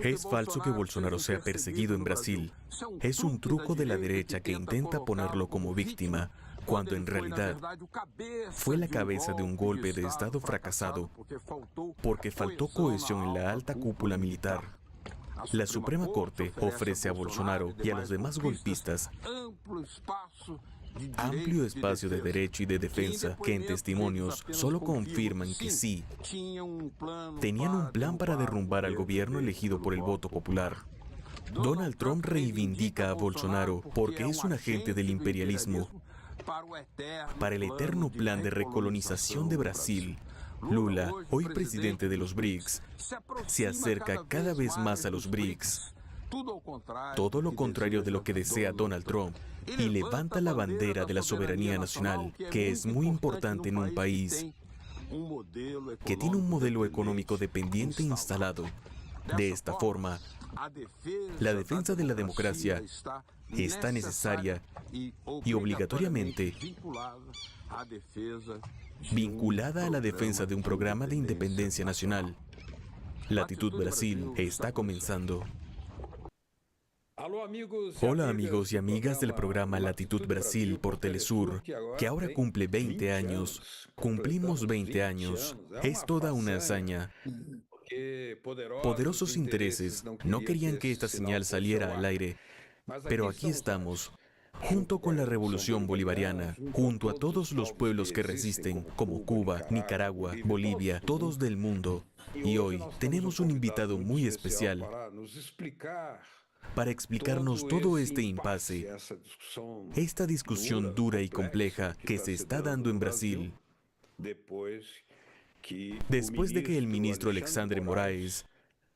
Es falso que Bolsonaro sea perseguido en Brasil. Es un truco de la derecha que intenta ponerlo como víctima, cuando en realidad fue la cabeza de un golpe de Estado fracasado porque faltó cohesión en la alta cúpula militar. La Suprema Corte ofrece a Bolsonaro y a los demás golpistas amplio espacio de derecho y de defensa que en testimonios solo confirman que sí, tenían un plan para derrumbar al gobierno elegido por el voto popular. Donald Trump reivindica a Bolsonaro porque es un agente del imperialismo para el eterno plan de recolonización de Brasil. Lula, hoy presidente de los BRICS, se acerca cada vez más a los BRICS, todo lo contrario de lo que desea Donald Trump, y levanta la bandera de la soberanía nacional, que es muy importante en un país que tiene un modelo económico dependiente instalado. De esta forma, la defensa de la democracia está necesaria y obligatoriamente vinculada a la defensa de un programa de independencia nacional. Latitud Brasil está comenzando. Hola amigos y amigas del programa Latitud Brasil por Telesur, que ahora cumple 20 años. Cumplimos 20 años. Es toda una hazaña. Poderosos intereses no querían que esta señal saliera al aire, pero aquí estamos, junto con la Revolución Bolivariana, junto a todos los pueblos que resisten, como Cuba, Nicaragua, Bolivia, todos del mundo. Y hoy tenemos un invitado muy especial para explicarnos todo este impasse, esta discusión dura y compleja que se está dando en Brasil, después de que el ministro Alexandre Moraes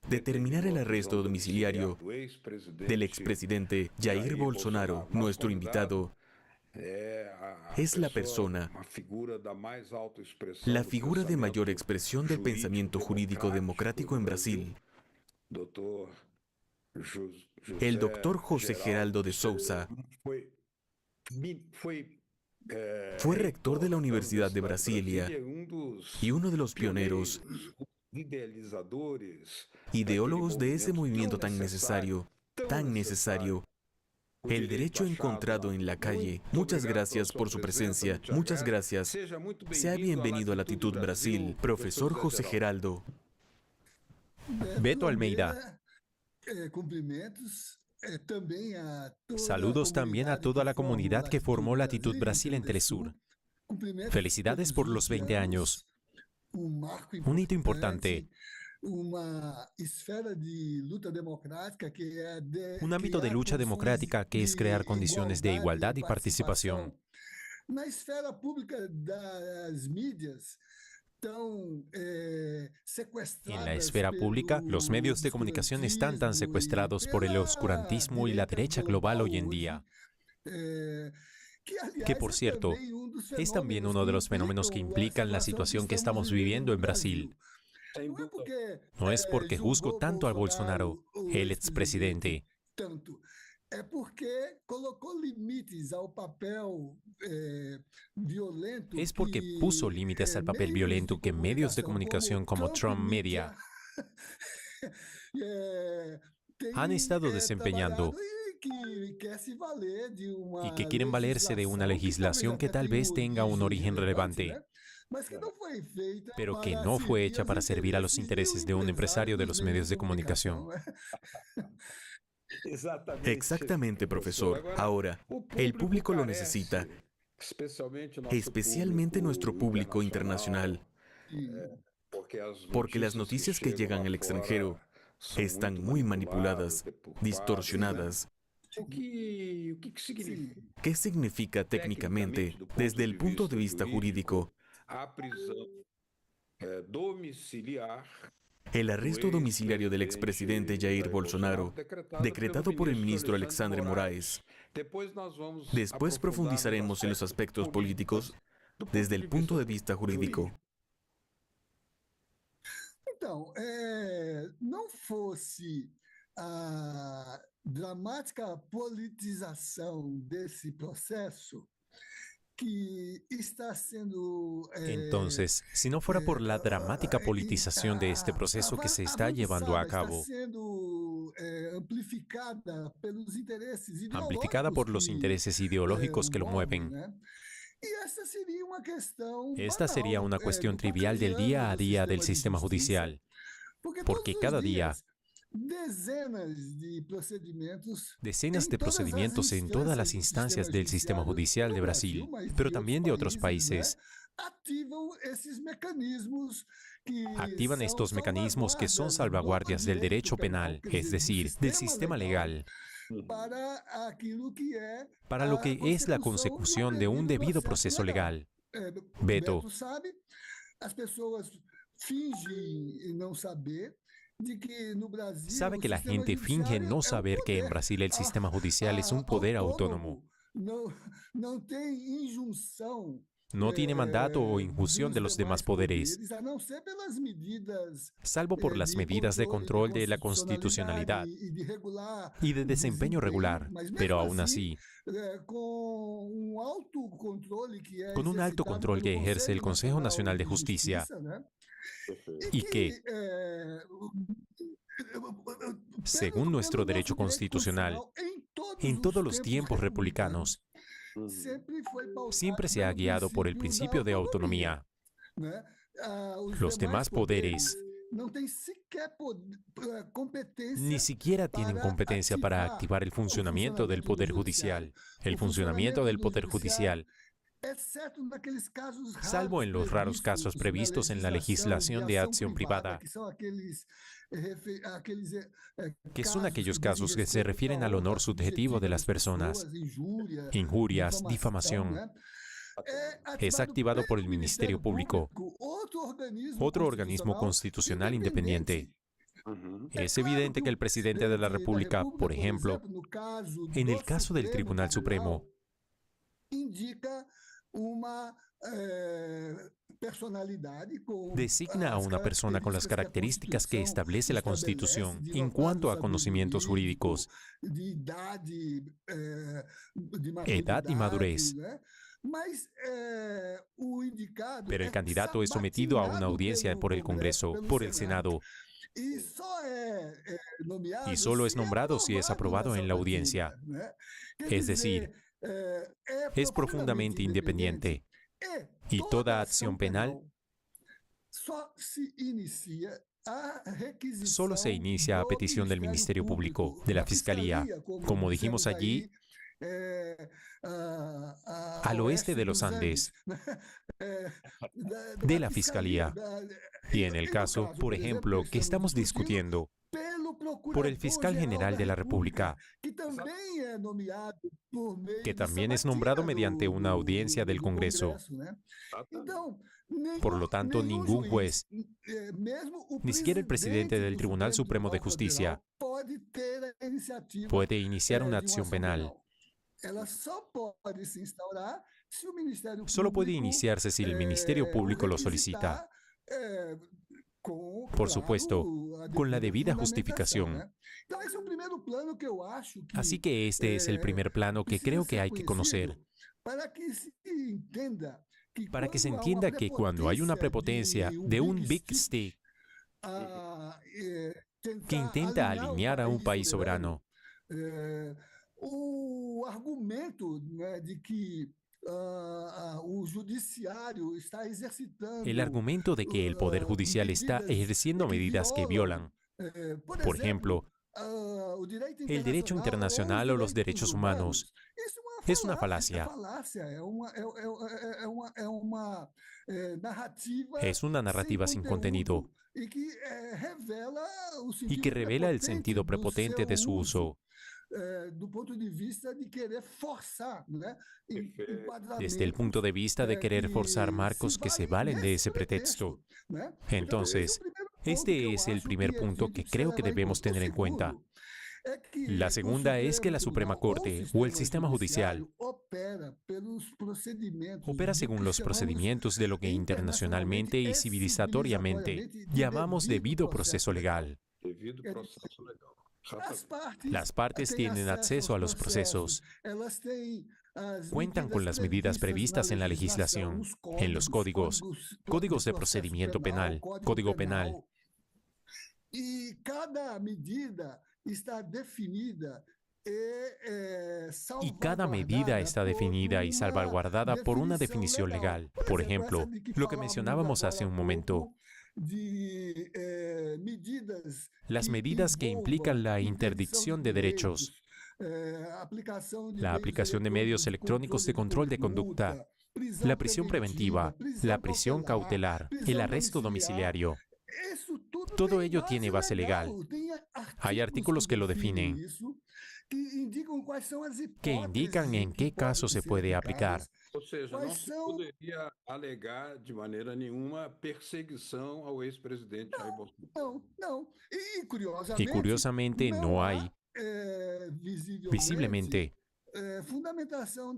determinara el arresto domiciliario del expresidente Jair Bolsonaro. Nuestro invitado es la persona, la figura de mayor expresión del pensamiento jurídico democrático en Brasil, el doctor José Geraldo de Souza. Fue rector de la Universidad de Brasilia y uno de los pioneros, ideólogos de ese movimiento tan necesario, el derecho encontrado en la calle. Muchas gracias por su presencia, muchas gracias. Sea bienvenido a Latitud Brasil, profesor José Geraldo. Beto Almeida. Saludos también a toda la comunidad que formó Latitud Brasil en Telesur. Felicidades por los 20 años. Un hito importante. Un ámbito de lucha democrática que es crear condiciones de igualdad y participación. En la esfera pública, los medios de comunicación están tan secuestrados por el oscurantismo y la derecha global hoy en día, que por cierto, es también uno de los fenómenos que implican la situación que estamos viviendo en Brasil. No es porque juzgo tanto a Bolsonaro, el expresidente. Es porque puso límites al papel violento que medios de comunicación como Trump Media han estado desempeñando y que quieren valerse de una legislación que tal vez tenga un origen relevante, pero que no fue hecha para servir a los intereses de un empresario de los medios de comunicación. Exactamente, profesor. Ahora, el público lo necesita, especialmente nuestro público internacional, porque las noticias que llegan al extranjero están muy manipuladas, distorsionadas. ¿Qué significa técnicamente, desde el punto de vista jurídico, el arresto domiciliario del expresidente Jair Bolsonaro, decretado por el ministro Alexandre Moraes? Después profundizaremos en los aspectos políticos desde el punto de vista jurídico. Não fosse a dramática politização desse processo, Entonces, si no fuera por la dramática politización de este proceso que se está llevando a cabo, amplificada por los intereses ideológicos que lo mueven, esta sería una cuestión trivial del día a día del sistema judicial, porque cada día decenas de procedimientos en todas las instancias del sistema judicial de Brasil, pero también de otros países, activan estos mecanismos que son salvaguardias del derecho penal, es decir, del sistema legal, para lo que es la consecución de un debido proceso legal. Beto, sabe que la gente finge no saber que en Brasil el sistema judicial es un poder autónomo. No tiene mandato o injunción de los demás poderes, salvo por las medidas de control de la constitucionalidad y de desempeño regular, pero aún así, con un alto control que ejerce el Consejo Nacional de Justicia y que, según nuestro derecho constitucional, en todos los tiempos republicanos, siempre se ha guiado por el principio de autonomía. Los demás poderes ni siquiera tienen competencia para activar el funcionamiento del Poder Judicial. El funcionamiento del Poder Judicial, salvo en los raros casos previstos en la legislación de acción privada, que son aquellos casos que se refieren al honor subjetivo de las personas, injurias, difamación, es activado por el Ministerio Público, otro organismo constitucional independiente. Es evidente que el presidente de la República, por ejemplo, en el caso del Tribunal Supremo, designa a una persona con las características que establece la Constitución en cuanto a conocimientos jurídicos, edad y madurez. Pero el candidato es sometido a una audiencia por el Congreso, por el Senado, y solo es nombrado si es aprobado en la audiencia. Es decir, es profundamente independiente. Y toda acción penal solo se inicia a petición del Ministerio Público, de la Fiscalía, como dijimos allí, al oeste de los Andes, de la Fiscalía. Y en el caso, por ejemplo, que estamos discutiendo, por el fiscal general de la República, que también es nombrado mediante una audiencia del Congreso. Por lo tanto, ningún juez, ni siquiera el presidente del Tribunal Supremo de Justicia, puede iniciar una acción penal. Solo puede iniciarse si el Ministerio Público lo solicita. Por supuesto, con la debida justificación. Así que este es el primer plano que creo que hay que conocer, para que se entienda que cuando hay una prepotencia de un Big Stick que intenta alinear a un país soberano, el argumento de que el Poder Judicial está ejerciendo medidas que violan, por ejemplo, el derecho internacional o los derechos humanos, es una falacia. Es una narrativa sin contenido y que revela el sentido prepotente de su uso. Desde el punto de vista de querer forzar marcos que se valen de ese pretexto. Entonces, este es el primer punto que creo que debemos tener en cuenta. La segunda es que la Suprema Corte o el sistema judicial opera según los procedimientos de lo que internacionalmente y civilizatoriamente llamamos debido proceso legal. Las partes tienen acceso a los procesos. Cuentan con las medidas previstas en la legislación, en los códigos de procedimiento penal, Código Penal. Y cada medida está definida Y cada medida está definida y salvaguardada por una definición legal. Por ejemplo, lo que mencionábamos hace un momento, las medidas que implican la interdicción de derechos, la aplicación de medios electrónicos de control de conducta, la prisión preventiva, la prisión cautelar, el arresto domiciliario. Todo ello tiene base legal. Hay artículos que lo definen, que indican en qué caso se puede aplicar. Ou seja, não se poderia alegar de maneira nenhuma perseguição ao ex-presidente Jair Bolsonaro. No. Y curiosamente no hay, visiblemente, fundamentación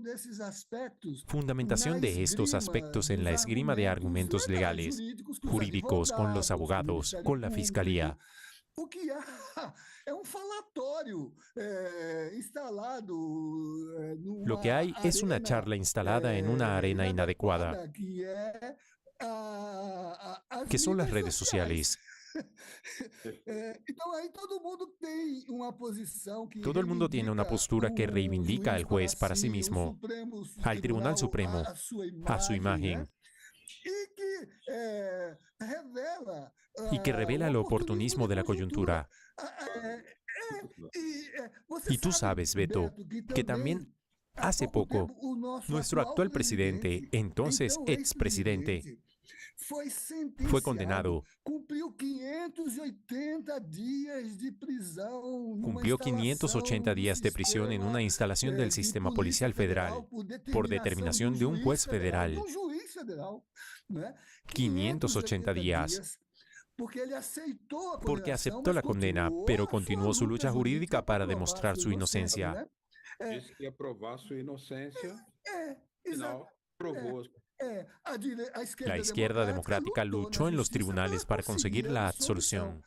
de estos aspectos en la esgrima de argumentos legales, jurídicos, con los abogados, con la fiscalía. O que há é falatório instalado. Lo que hay es una charla instalada en una arena inadecuada, que son las redes sociales. Todo el mundo tiene una postura que reivindica al juez para sí mismo, al Tribunal Supremo, a su imagen, y que revela el oportunismo de la coyuntura. Y tú sabes, Beto, que también hace poco, nuestro actual presidente, entonces expresidente, fue condenado. Cumplió 580 días de prisión en una instalación del sistema policial federal, por determinación de un juez federal. 580 días. Porque aceptó la condena, pero continuó su lucha jurídica para demostrar su inocencia. Disse que ia provar sua inocência, afinal, provou. La izquierda democrática luchó en los tribunales para conseguir la absolución.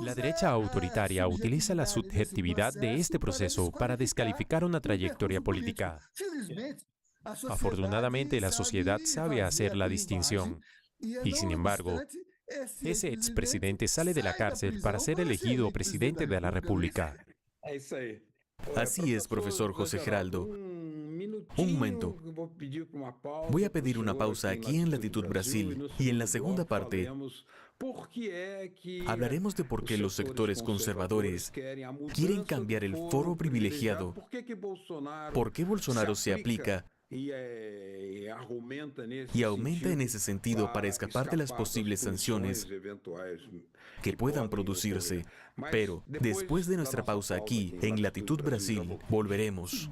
La derecha autoritaria utiliza la subjetividad de este proceso para descalificar una trayectoria política. Afortunadamente, la sociedad sabe hacer la distinción. Y sin embargo, ese expresidente sale de la cárcel para ser elegido presidente de la República. Así es, profesor José Geraldo. Un momento. Voy a pedir una pausa aquí en Latitud Brasil y en la segunda parte hablaremos de por qué los sectores conservadores quieren cambiar el foro privilegiado, por qué Bolsonaro se aplica y aumenta en ese sentido para escapar de las posibles sanciones que puedan producirse. Pero después de nuestra pausa aquí, en Latitud Brasil, volveremos.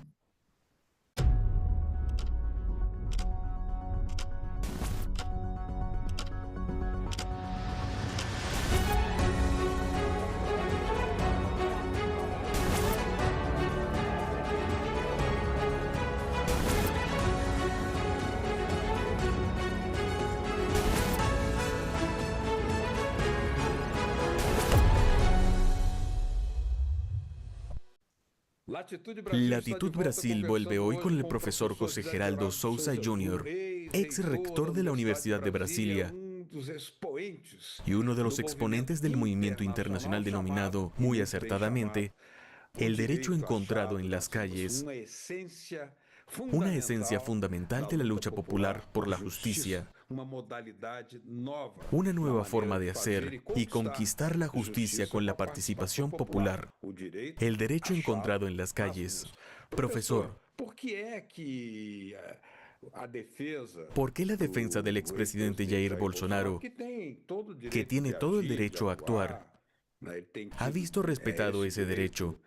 Latitud Brasil vuelve hoy con el profesor José Geraldo Souza Jr., ex rector de la Universidad de Brasilia y uno de los exponentes del movimiento internacional denominado, muy acertadamente, el derecho encontrado en las calles, una esencia fundamental de la lucha popular por la justicia, una nueva forma de hacer y conquistar la justicia con la participación popular, el derecho encontrado en las calles. Profesor, ¿por qué la defensa del expresidente Jair Bolsonaro, que tiene todo el derecho a actuar, ha visto respetado ese derecho,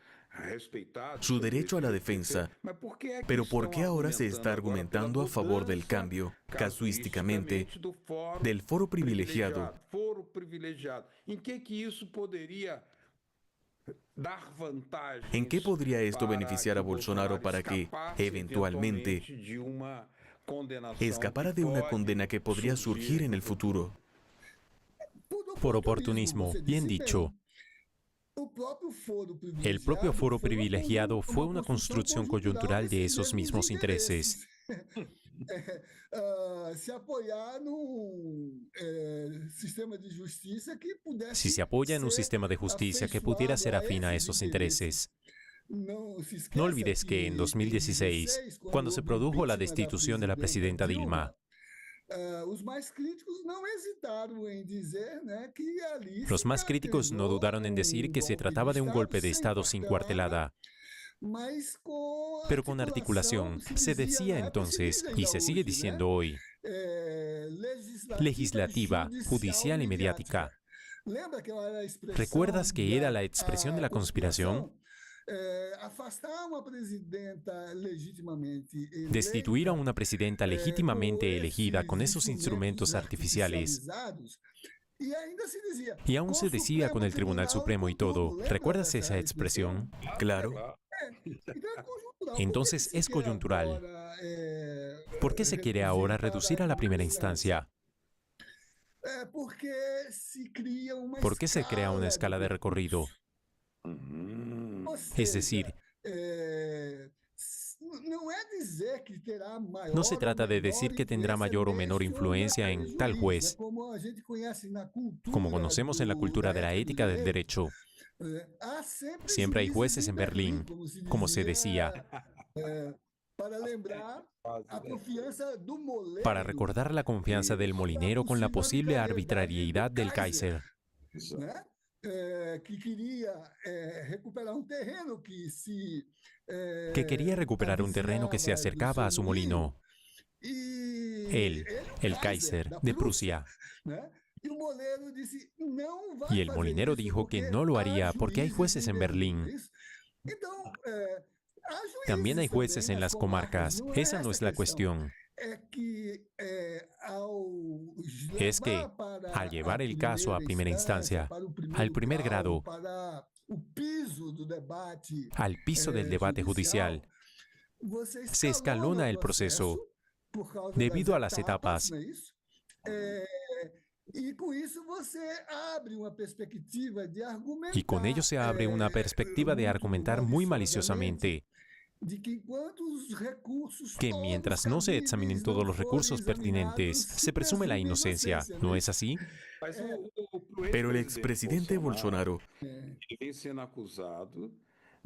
su derecho a la defensa, pero por qué ahora se está argumentando a favor del cambio, casuísticamente, del foro privilegiado? ¿En qué podría esto beneficiar a Bolsonaro para que, eventualmente, escapara de una condena que podría surgir en el futuro? Por oportunismo, bien dicho. El propio foro privilegiado fue una construcción coyuntural de esos mismos intereses. Si se apoya en un sistema de justicia que pudiera ser afín a esos intereses. No olvides que en 2016, cuando se produjo la destitución de la presidenta Dilma, los más críticos no dudaron en decir que se trataba de un golpe de Estado sin cuartelada. Pero con articulación, se decía entonces, y se sigue diciendo hoy, legislativa, judicial y mediática. ¿Recuerdas que era la expresión de la conspiración? Destituir a una presidenta legítimamente elegida con esos instrumentos artificiales. Y aún se decía con el Tribunal Supremo y todo. ¿Recuerdas esa expresión? Claro. Entonces es coyuntural. ¿Por qué se quiere ahora reducir a la primera instancia? ¿Por qué se crea una escala de recorrido? Es decir, no se trata de decir que tendrá mayor o menor influencia en tal juez, como conocemos en la cultura de la ética del derecho. Siempre hay jueces en Berlín, como se decía, para recordar la confianza del molinero con la posible arbitrariedad del Kaiser. Que quería recuperar un terreno que se acercaba a su molino. Él, el Kaiser de Prusia. Y el molinero dijo que no lo haría porque hay jueces en Berlín. También hay jueces en las comarcas. Esa no es la cuestión. Es que, al llevar el caso a primera instancia, al primer grado, al piso del debate judicial, se escalona el proceso debido a las etapas. Y con ello se abre una perspectiva de argumentar muy maliciosamente que mientras no se examinen todos los recursos pertinentes, se presume la inocencia, ¿no es así? Pero el expresidente Bolsonaro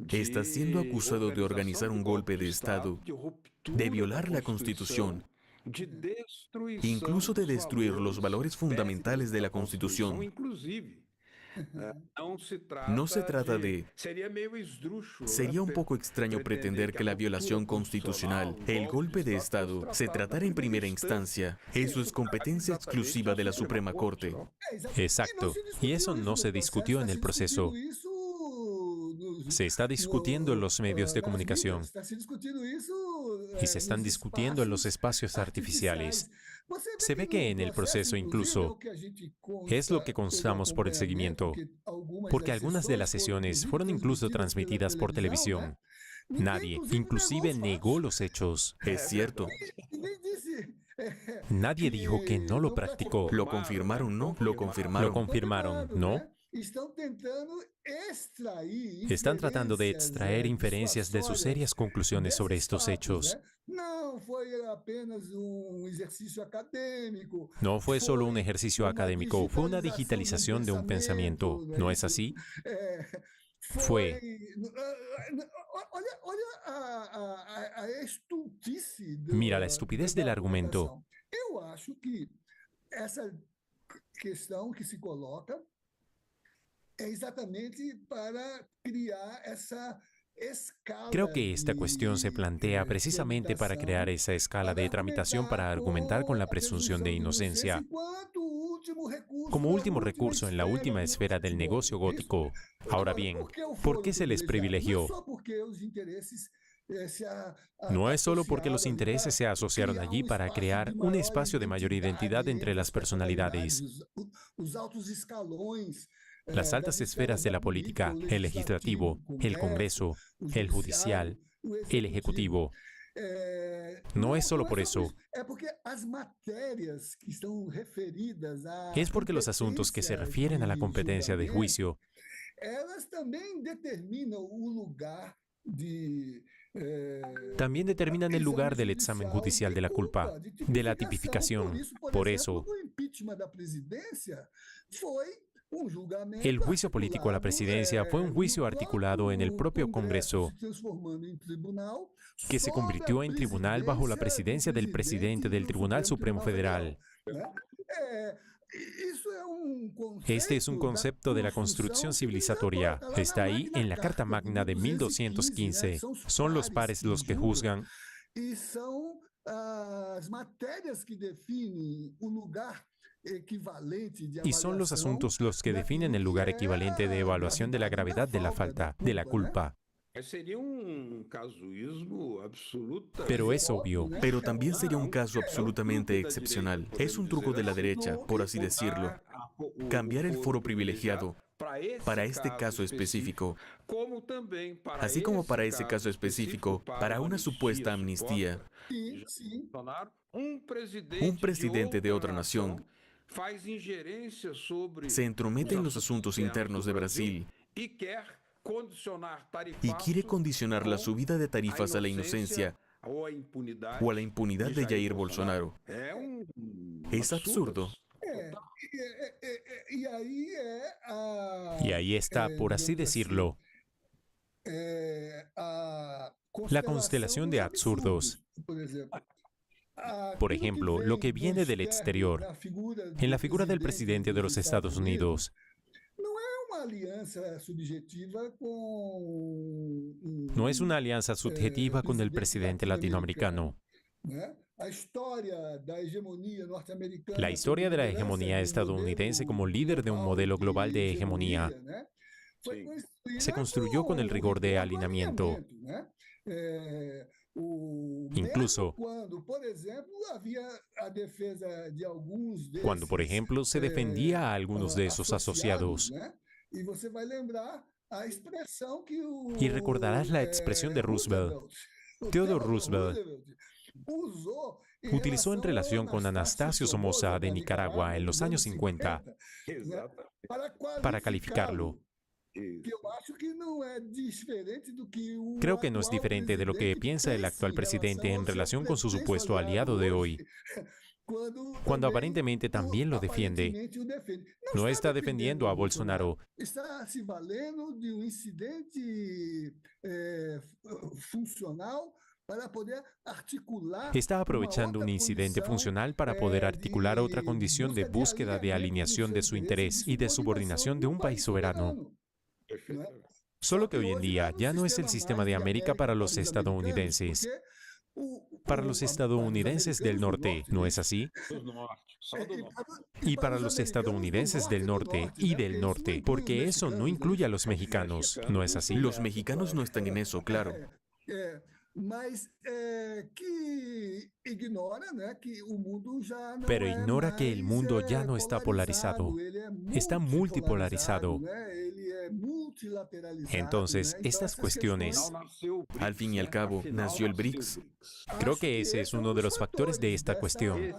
está siendo acusado de organizar un golpe de Estado, de violar la Constitución, incluso de destruir los valores fundamentales de la Constitución. No se trata de... Sería un poco extraño pretender que la violación constitucional, el golpe de Estado, se tratara en primera instancia. Eso es competencia exclusiva de la Suprema Corte. Exacto. Y eso no se discutió en el proceso. Se está discutiendo en los medios de comunicación. Y se están discutiendo en los espacios artificiales. Se ve que en el proceso incluso es lo que constamos por el seguimiento, porque algunas de las sesiones fueron incluso transmitidas por televisión. Nadie, inclusive, negó los hechos. Es cierto. Nadie dijo que no lo practicó. Lo confirmaron, ¿no? Lo confirmaron. Lo confirmaron, ¿no? Están tratando de extraer inferencias de sus serias conclusiones sobre estos hechos. No fue solo un ejercicio académico, fue una digitalización de un pensamiento, ¿no es así? Fue. Mira la estupidez del argumento. Creo que esta cuestión se plantea precisamente para crear esa escala de tramitación para argumentar con la presunción de inocencia, como último recurso en la última esfera del negocio gótico. Ahora bien, ¿por qué se les privilegió? No es solo porque los intereses se asociaron allí para crear un espacio de mayor identidad entre las personalidades. Las altas esferas de la política, el legislativo, el Congreso, el judicial, el ejecutivo. No es solo por eso. Es porque los asuntos que se refieren a la competencia de juicio elas também determinam o lugar También determinan el lugar del examen judicial de la culpa, de la tipificación. Por eso, el juicio político a la presidencia fue un juicio articulado en el propio Congreso, que se convirtió en tribunal bajo la presidencia del presidente del Tribunal Supremo Federal. Este es un concepto de la construcción civilizatoria. Está ahí en la Carta Magna de 1215. Son los pares los que juzgan. Y son los asuntos los que definen el lugar equivalente de evaluación de la gravedad de la falta, de la culpa. Pero es obvio. Pero también sería un caso absolutamente excepcional. Es un truco de la derecha, por así decirlo, cambiar el foro privilegiado para este caso específico, así como para ese caso específico, para una supuesta amnistía. Un presidente de otra nación se entromete en los asuntos internos de Brasil y quiere condicionar la subida de tarifas a la inocencia o a la impunidad de Jair Bolsonaro. Es absurdo. Y ahí está, por así decirlo, la constelación de absurdos. Por ejemplo, lo que viene del exterior, en la figura del presidente de los Estados Unidos. No es una alianza subjetiva con el presidente latinoamericano. La historia de la hegemonía estadounidense como líder de un modelo global de hegemonía se construyó con el rigor de alineamiento. Incluso cuando, por ejemplo, se defendía a algunos de esos asociados. Y recordarás la expresión de Roosevelt. Theodore Roosevelt utilizó en relación con Anastasio Somoza de Nicaragua en los años 50 para calificarlo. Creo que no es diferente de lo que piensa el actual presidente en relación con su supuesto aliado de hoy, cuando aparentemente también lo defiende. No está defendiendo a Bolsonaro. Está aprovechando un incidente funcional para poder articular otra condición de búsqueda de alineación de su interés y de subordinación de un país soberano. Solo que hoy en día ya no es el sistema de América para los estadounidenses. Para los estadounidenses del norte, ¿no es así? Y para los estadounidenses del norte y del norte, porque eso no incluye a los mexicanos, ¿no es así? Los mexicanos no están en eso, claro. Pero ignora que el mundo ya no está polarizado, está multipolarizado. Entonces, estas cuestiones, al fin y al cabo, nació el BRICS. Creo que ese es uno de los factores de esta cuestión,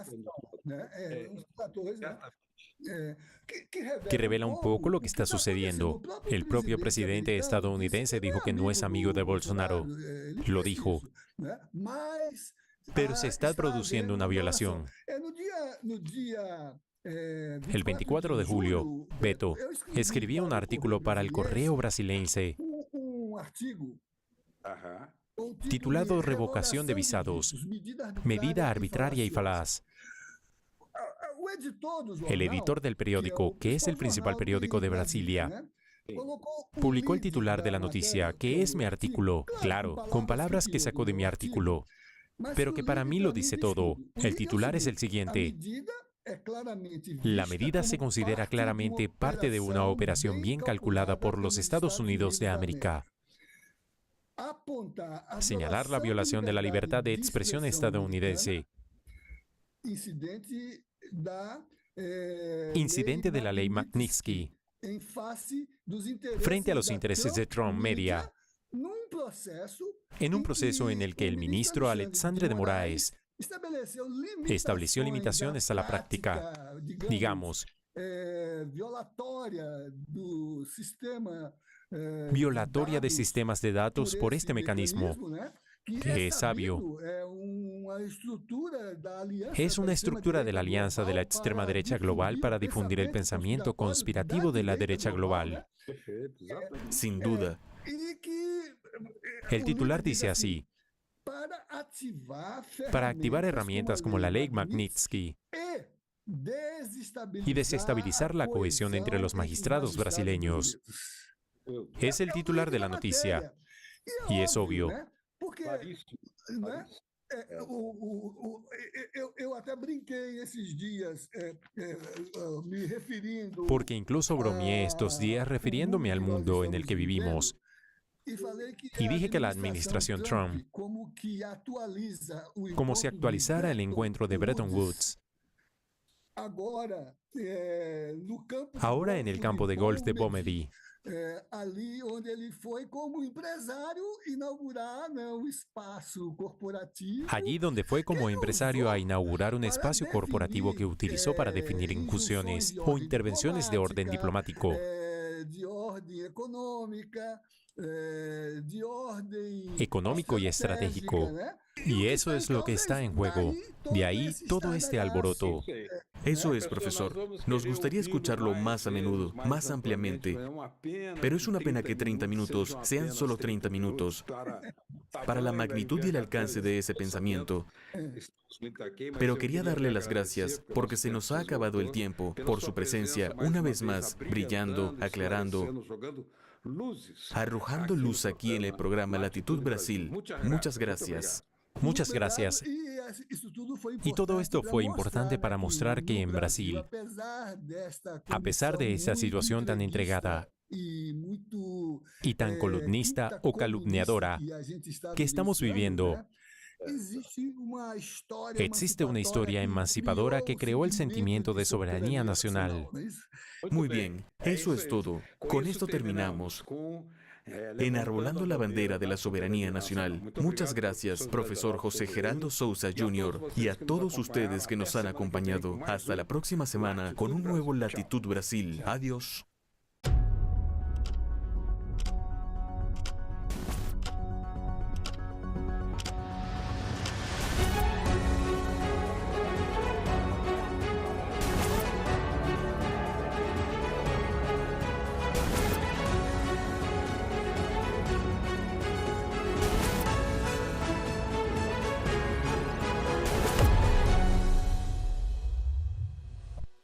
que revela un poco lo que está sucediendo. El propio presidente estadounidense dijo que no es amigo de Bolsonaro. Lo dijo. Pero se está produciendo una violación. El 24 de julio, Beto escribía un artículo para el Correo Brasiliense titulado Revocación de visados, medida arbitraria y falaz. El editor del periódico, que es el principal periódico de Brasilia, publicó el titular de la noticia, que es mi artículo, claro, con palabras que sacó de mi artículo, pero que para mí lo dice todo. El titular es el siguiente: la medida se considera claramente parte de una operación bien calculada por los Estados Unidos de América. Señalar la violación de la libertad de expresión estadounidense. Incidente de la ley Magnitsky. Frente a los intereses de Trump Media. En un proceso en el que el ministro Alexandre de Moraes estableció limitaciones a la práctica, digamos, Violatoria de sistemas de datos por este mecanismo, que es sabio. Es una estructura de la alianza de la extrema derecha global para difundir el pensamiento conspirativo de la derecha global. Sin duda. El titular dice así: para activar herramientas como la ley Magnitsky y desestabilizar la cohesión entre los magistrados brasileños. Es el titular de la noticia. Y es obvio. Porque incluso bromeé estos días refiriéndome al mundo en el que vivimos. Y dije que la administración Trump, como si actualizara el encuentro de Bretton Woods, ahora en el campo de golf de Bomedi, allí donde fue como empresario a inaugurar un espacio corporativo que utilizó para definir incursiones o intervenciones de orden diplomático, económico y estratégico. Y eso es lo que está en juego. De ahí todo este alboroto. Eso es, profesor. Nos gustaría escucharlo más a menudo, más ampliamente. Pero es una pena que 30 minutos sean solo 30 minutos. Para la magnitud y el alcance de ese pensamiento. Pero quería darle las gracias porque se nos ha acabado el tiempo, por su presencia, una vez más, brillando, aclarando, arrojando luz aquí en el programa Latitud Brasil. Muchas gracias. Muchas gracias. Y todo esto fue importante para mostrar que en Brasil, a pesar de esa situación tan entregada y tan columnista o calumniadora que estamos viviendo, existe una historia emancipadora que creó el sentimiento de soberanía nacional. Muy bien, eso es todo. Con esto terminamos. Enarbolando la bandera de la soberanía nacional. Muchas gracias, profesor José Geraldo Souza Jr. y a todos ustedes que nos han acompañado. Hasta la próxima semana con un nuevo Latitud Brasil. Adiós.